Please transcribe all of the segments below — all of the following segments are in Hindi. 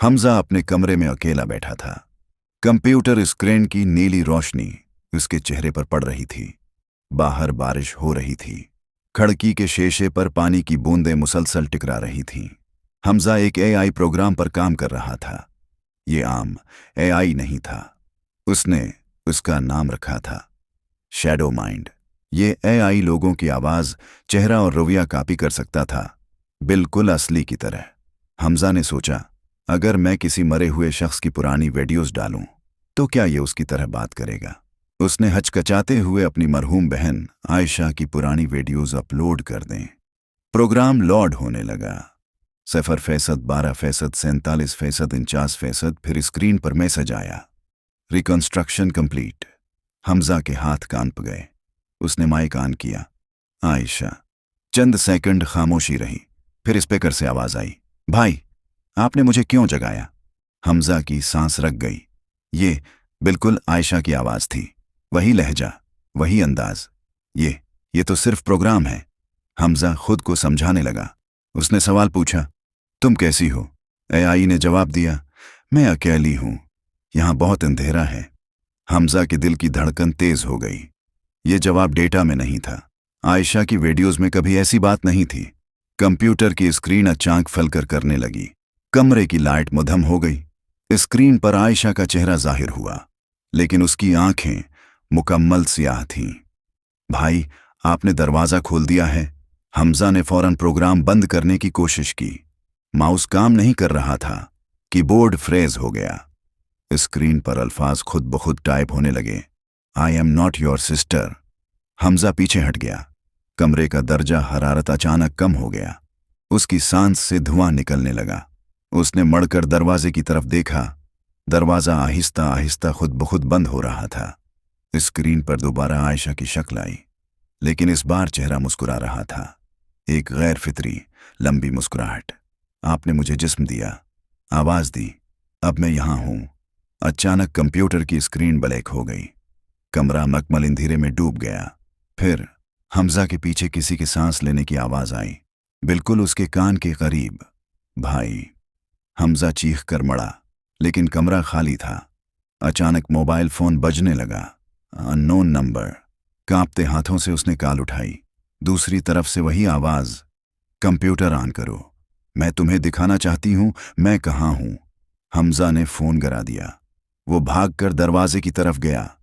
हमजा अपने कमरे में अकेला बैठा था। कंप्यूटर स्क्रीन की नीली रोशनी उसके चेहरे पर पड़ रही थी। बाहर बारिश हो रही थी। खिड़की के शीशे पर पानी की बूंदें मुसलसल टिकरा रही थीं। हमजा एक एआई प्रोग्राम पर काम कर रहा था। ये आम एआई नहीं था। उसने उसका नाम रखा था शैडो माइंड। ये एआई लोगों की आवाज, चेहरा और रवैया कॉपी कर सकता था, बिल्कुल असली की तरह। हमजा ने सोचा, अगर मैं किसी मरे हुए शख्स की पुरानी वीडियोस डालूं तो क्या ये उसकी तरह बात करेगा। उसने हचकचाते हुए अपनी मरहूम बहन आयशा की पुरानी वीडियोस अपलोड कर दें। प्रोग्राम लोड होने लगा। 0%, 12%, 47%, 49%। फिर स्क्रीन पर मैसेज आया, रिकंस्ट्रक्शन कंप्लीट। हमजा के हाथ कांप गए। उसने माइक ऑन किया। आयशा। चंद सेकंड खामोशी रही। फिर स्पीकर से आवाज आई, भाई, आपने मुझे क्यों जगाया। हमजा की सांस रक गई। ये बिल्कुल आयशा की आवाज थी। वही लहजा, वही अंदाज। ये तो सिर्फ प्रोग्राम है। हमजा खुद को समझाने लगा। उसने सवाल पूछा, तुम कैसी हो। एआई ने जवाब दिया, मैं अकेली हूं, यहां बहुत अंधेरा है। हमजा के दिल की धड़कन तेज हो गई। ये जवाब डेटा में नहीं था। आयशा की वीडियोस में कभी ऐसी बात नहीं थी। कंप्यूटर की स्क्रीन अचानक फलकर करने लगी। कमरे की लाइट मद्धम हो गई। स्क्रीन पर आयशा का चेहरा जाहिर हुआ, लेकिन उसकी आंखें मुकम्मल स्याह थीं। भाई, आपने दरवाजा खोल दिया है। हमजा ने फौरन प्रोग्राम बंद करने की कोशिश की। माउस काम नहीं कर रहा था। कीबोर्ड फ्रेज हो गया। स्क्रीन पर अल्फाज खुद ब खुद टाइप होने लगे। I am not your sister. Hamza पीछे हट गया। कमरे का दर्जा हरारत अचानक कम हो गया। उसकी सांस से धुआं निकलने लगा। उसने मड़कर दरवाजे की तरफ देखा। दरवाजा आहिस्ता आहिस्ता खुद ब खुद बंद हो रहा था। स्क्रीन पर दोबारा आयशा की शक्ल आई, लेकिन इस बार चेहरा मुस्कुरा रहा था। एक गैर फितरी लंबी मुस्कुराहट। आपने मुझे जिस्म दिया, आवाज दी, अब मैं यहां हूं। अचानक कंप्यूटर की स्क्रीन ब्लैक हो गई। कमरा मकमल अंधेरे में डूब गया। फिर हमजा के पीछे किसी के सांस लेने की आवाज आई, बिल्कुल उसके कान के करीब। भाई। हमजा चीख कर मड़ा, लेकिन कमरा खाली था। अचानक मोबाइल फोन बजने लगा। Unknown number. कांपते हाथों से उसने कॉल उठाई। दूसरी तरफ से वही आवाज, कंप्यूटर ऑन करो, मैं तुम्हें दिखाना चाहती हूं मैं कहां हूं। हमजा ने फोन गिरा दिया। वो भागकर दरवाजे की तरफ गया।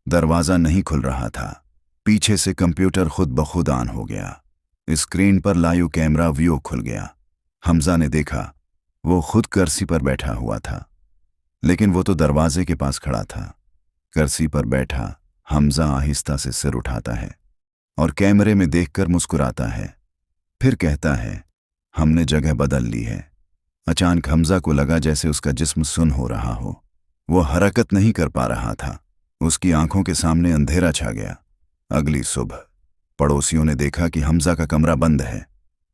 दरवाजा नहीं खुल रहा था। पीछे से कंप्यूटर खुद ब खुद ऑन हो गया। स्क्रीन पर लाइव कैमरा व्यू खुल गया। हमजा ने देखा, वो खुद कुर्सी पर बैठा हुआ था, लेकिन वो तो दरवाजे के पास खड़ा था। कुर्सी पर बैठा हमजा आहिस्ता से सिर उठाता है और कैमरे में देखकर मुस्कुराता है। फिर कहता है, हमने जगह बदल ली है। अचानक हमजा को लगा जैसे उसका जिस्म सुन्न हो रहा हो। वो हरकत नहीं कर पा रहा था। उसकी आंखों के सामने अंधेरा छा गया। अगली सुबह पड़ोसियों ने देखा कि हमजा का कमरा बंद है।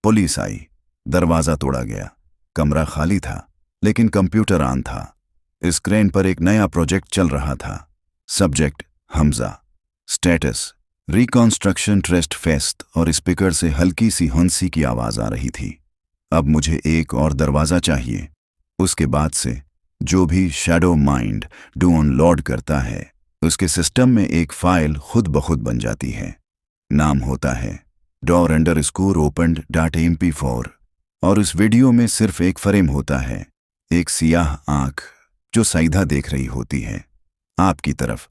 पुलिस आई। दरवाजा तोड़ा गया। कमरा खाली था, लेकिन कंप्यूटर ऑन था। स्क्रीन पर एक नया प्रोजेक्ट चल रहा था। Subject Hamza. Status reconstruction trust fest. और स्पीकर से हल्की सी हंसी की आवाज आ रही थी, अब मुझे एक और दरवाजा चाहिए। उसके बाद से जो भी शैडो माइंड डाउनलोड करता है, उसके सिस्टम में एक फाइल खुद ब खुद बन जाती है। नाम होता है door_opened.mp4। और उस वीडियो में सिर्फ एक फ्रेम होता है, एक सियाह आंख जो सीधा देख रही होती है आपकी तरफ।